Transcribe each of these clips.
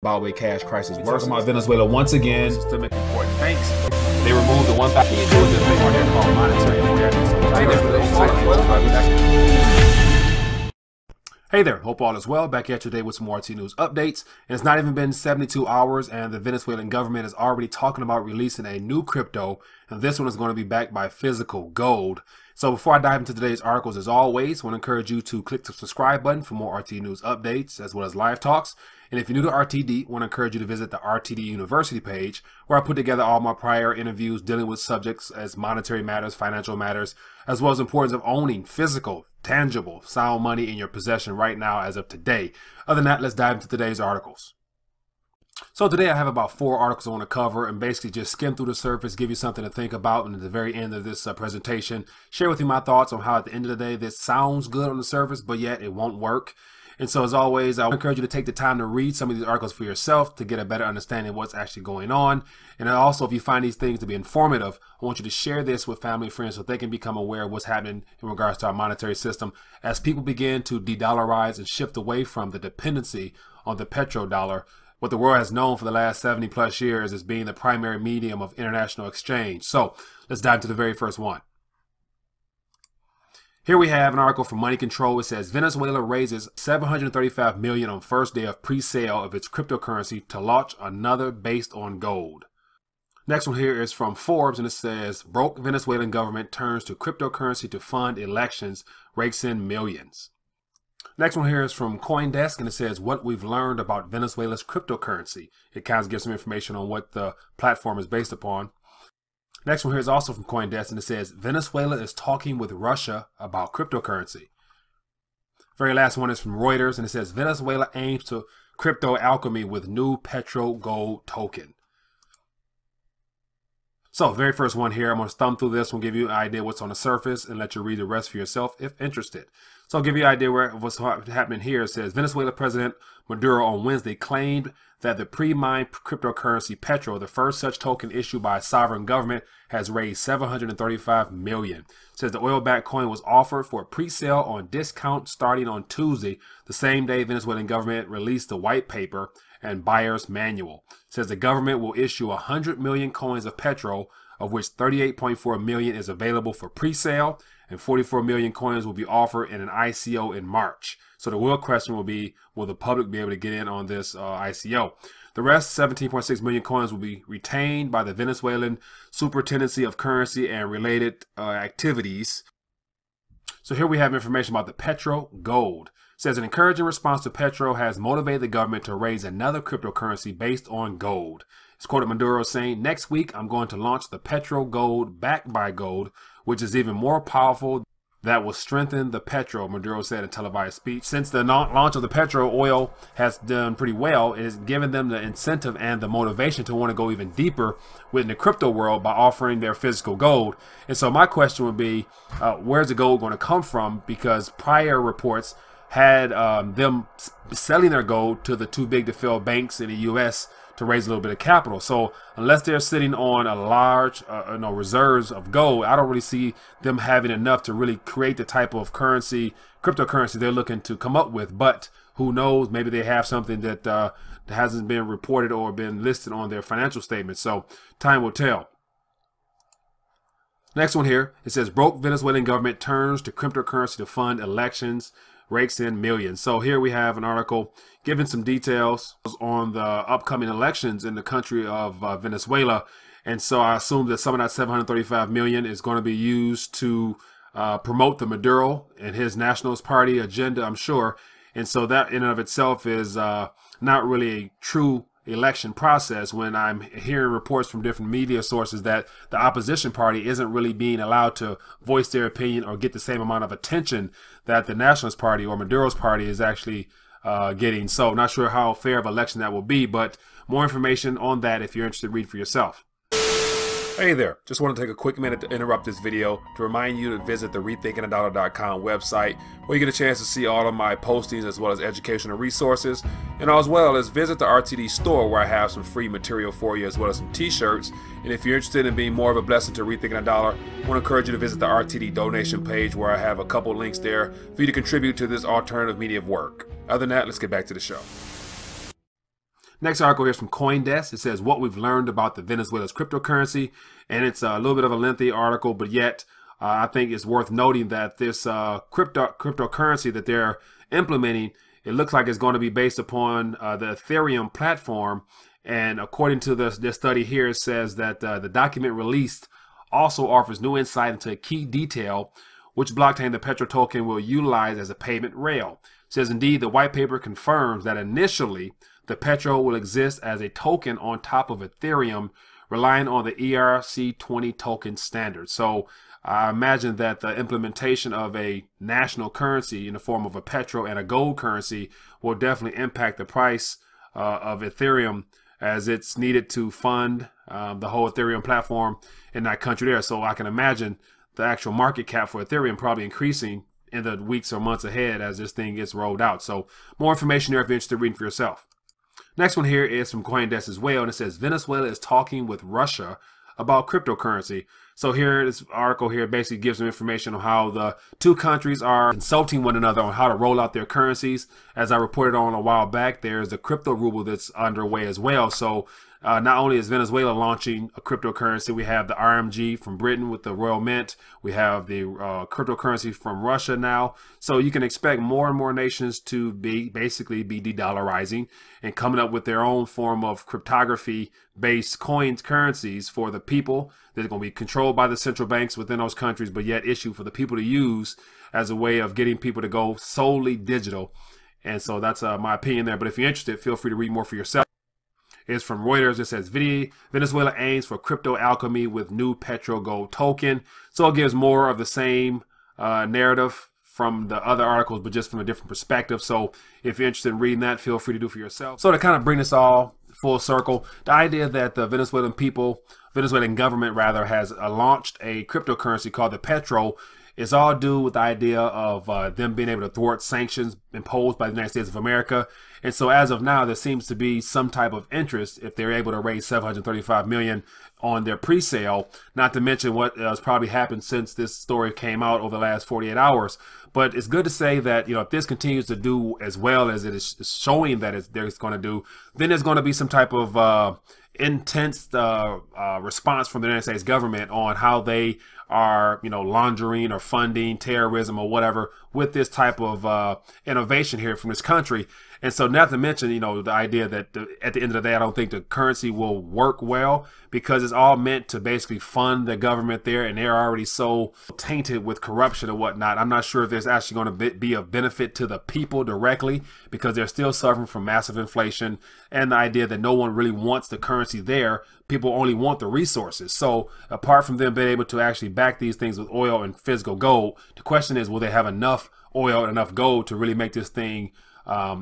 Zimbabwe cash crisis worse. Talking about Venezuela once again. Systemic important banks. They removed the 1,000 called monetary awareness. Hey there, hope all is well. Back at you today with some more RT News updates. And it's not even been 72 hours and the Venezuelan government is already talking about releasing a new crypto. And this one is going to be backed by physical gold. So before I dive into today's articles, as always, I want to encourage you to click the subscribe button for more RT News updates as well as live talks. And if you're new to RTD, I want to encourage you to visit the RTD University page where I put together all my prior interviews dealing with subjects as monetary matters, financial matters, as well as the importance of owning physical, tangible, sound money in your possession right now as of today. Other than that, let's dive into today's articles. So today I have about 4 articles I want to cover and basically just skim through the surface, give you something to think about, and at the very end of this presentation, share with you my thoughts on how at the end of the day this sounds good on the surface, but yet it won't work. And so as always, I encourage you to take the time to read some of these articles for yourself to get a better understanding of what's actually going on. And also, if you find these things to be informative, I want you to share this with family and friends so they can become aware of what's happening in regards to our monetary system as people begin to de-dollarize and shift away from the dependency on the petrodollar, what the world has known for the last 70 plus years as being the primary medium of international exchange. So let's dive into the very first one. Here we have an article from Money Control. It says Venezuela raises $735 million on first day of pre-sale of its cryptocurrency to launch another based on gold. Next one here is from Forbes, and it says broke Venezuelan government turns to cryptocurrency to fund elections, rakes in millions. Next one here is from CoinDesk, and it says what we've learned about Venezuela's cryptocurrency. It kind of gives some information on what the platform is based upon. Next one here is also from CoinDesk, and it says Venezuela is talking with Russia about cryptocurrency. Very last one is from Reuters, and it says Venezuela aims to crypto alchemy with new Petro gold token. So very first one here, I'm going to thumb through this one, give you an idea what's on the surface and let you read the rest for yourself if interested. So I'll give you an idea of what's happening here. It says Venezuela President Maduro on Wednesday claimed that the pre-mined cryptocurrency Petro, the first such token issued by a sovereign government, has raised $735 million. It says the oil-backed coin was offered for pre-sale on discount starting on Tuesday, the same day Venezuelan government released the white paper and buyer's manual. It says the government will issue 100 million coins of Petro, of which 38.4 million is available for pre-sale, and 44 million coins will be offered in an ICO in March. So the real question will be, will the public be able to get in on this ICO? The rest, 17.6 million coins, will be retained by the Venezuelan Superintendency of Currency and Related Activities. So here we have information about the Petro gold. It says an encouraging response to Petro has motivated the government to raise another cryptocurrency based on gold. It's quoted Maduro saying, next week I'm going to launch the Petro gold backed by gold, which is even more powerful. That will strengthen the Petro, Maduro said in a televised speech. Since the launch of the Petro, oil has done pretty well. It has given them the incentive and the motivation to want to go even deeper within the crypto world by offering their physical gold. And so my question would be, where's the gold going to come from? Because prior reports had them selling their gold to the too big to fail banks in the U.S. to raise a little bit of capital. So unless they're sitting on a large reserves of gold, I don't really see them having enough to really create the type of currency, cryptocurrency they're looking to come up with. But who knows, maybe they have something that hasn't been reported or been listed on their financial statements. So time will tell. Next one here, it says broke Venezuelan government turns to cryptocurrency to fund elections, rakes in millions. So here we have an article giving some details on the upcoming elections in the country of Venezuela. And so I assume that some of that 735 million is going to be used to promote the Maduro and his Nationalist Party agenda, I'm sure. And so that in and of itself is not really a true election process when I'm hearing reports from different media sources that the opposition party isn't really being allowed to voice their opinion or get the same amount of attention that the Nationalist Party or Maduro's party is actually getting. So not sure how fair of an election that will be, but more information on that if you're interested, read for yourself. Hey there, just want to take a quick minute to interrupt this video to remind you to visit the rethinkingthedollar.com website where you get a chance to see all of my postings as well as educational resources, and as well as visit the RTD store where I have some free material for you as well as some t-shirts. And if you're interested in being more of a blessing to Rethinking the Dollar, I want to encourage you to visit the RTD donation page where I have a couple links there for you to contribute to this alternative media of work. Other than that, let's get back to the show. Next article here is from CoinDesk. It says what we've learned about the Venezuela's cryptocurrency, and it's a little bit of a lengthy article, but yet I think it's worth noting that this cryptocurrency that they're implementing, it looks like it's going to be based upon the Ethereum platform. And according to this study here, it says that the document released also offers new insight into a key detail, which blockchain the Petro token will utilize as a payment rail. It says indeed the white paper confirms that initially the Petro will exist as a token on top of Ethereum, relying on the ERC20 token standard. So I imagine that the implementation of a national currency in the form of a Petro and a gold currency will definitely impact the price of Ethereum, as it's needed to fund the whole Ethereum platform in that country there. So I can imagine the actual market cap for Ethereum probably increasing in the weeks or months ahead as this thing gets rolled out. So more information there if you're interested in reading for yourself. Next one here is from CoinDesk as well, and it says Venezuela is talking with Russia about cryptocurrency. So here, this article here basically gives some information on how the two countries are consulting one another on how to roll out their currencies. As I reported on a while back, there's the crypto ruble that's underway as well. So not only is Venezuela launching a cryptocurrency, we have the RMG from Britain with the Royal Mint. We have the cryptocurrency from Russia now. So you can expect more and more nations to basically be de-dollarizing and coming up with their own form of cryptography-based currencies for the people that are going to be controlled by the central banks within those countries, but yet issued for the people to use as a way of getting people to go solely digital. And so that's my opinion there. But if you're interested, feel free to read more for yourself. It's from Reuters. It says Venezuela aims for crypto alchemy with new Petro gold token. So it gives more of the same narrative from the other articles, but just from a different perspective. So if you're interested in reading that, feel free to do for yourself. So to kind of bring this all full circle, the idea that the Venezuelan government rather, has launched a cryptocurrency called the Petro is all due with the idea of them being able to thwart sanctions imposed by the United States of America. And so as of now, there seems to be some type of interest if they're able to raise $735 million on their pre-sale, not to mention what has probably happened since this story came out over the last 48 hours. But it's good to say that, you know, if this continues to do as well as it is showing that it's going to do, then there's going to be some type of intense response from the United States government on how they are, you know, laundering or funding terrorism or whatever with this type of innovation here from this country. And so not to mention, you know, the idea that at the end of the day, I don't think the currency will work well because it's all meant to basically fund the government there, and they're already so tainted with corruption and whatnot. I'm not sure if there's actually going to be a benefit to the people directly because they're still suffering from massive inflation and the idea that no one really wants the currency there. People only want the resources. So apart from them being able to actually back these things with oil and physical gold, the question is, will they have enough oil and enough gold to really make this thing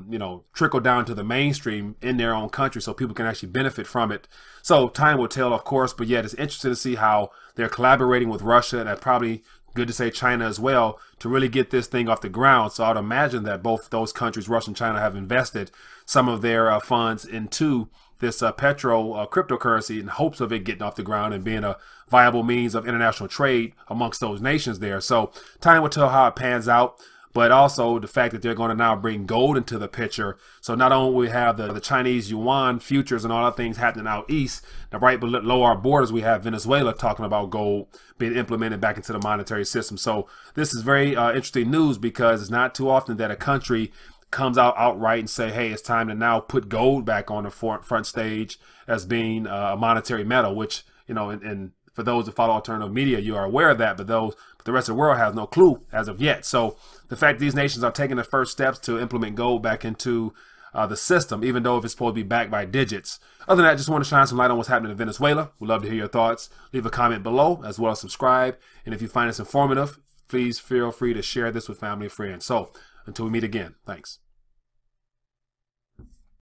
you know, trickle down to the mainstream in their own country so people can actually benefit from it. So time will tell, of course, but yet it's interesting to see how they're collaborating with Russia, and that's probably good to say China as well, to really get this thing off the ground. So I'd imagine that both those countries, Russia and China, have invested some of their funds into this Petro cryptocurrency in hopes of it getting off the ground and being a viable means of international trade amongst those nations there. So time will tell how it pans out. But also the fact that they're going to now bring gold into the picture. So not only we have the Chinese yuan futures and all that things happening out east, now right below our borders, we have Venezuela talking about gold being implemented back into the monetary system. So this is very interesting news because it's not too often that a country comes out outright and say, hey, it's time to now put gold back on the front stage as being a monetary metal, which, you know, and for those that follow alternative media, you are aware of that, but the rest of the world has no clue as of yet. So the fact these nations are taking the first steps to implement gold back into the system, even though if it's supposed to be backed by digits. Other than that, just want to shine some light on what's happening in Venezuela. We'd love to hear your thoughts. Leave a comment below, as well as subscribe. And if you find this informative, please feel free to share this with family and friends. So until we meet again, thanks.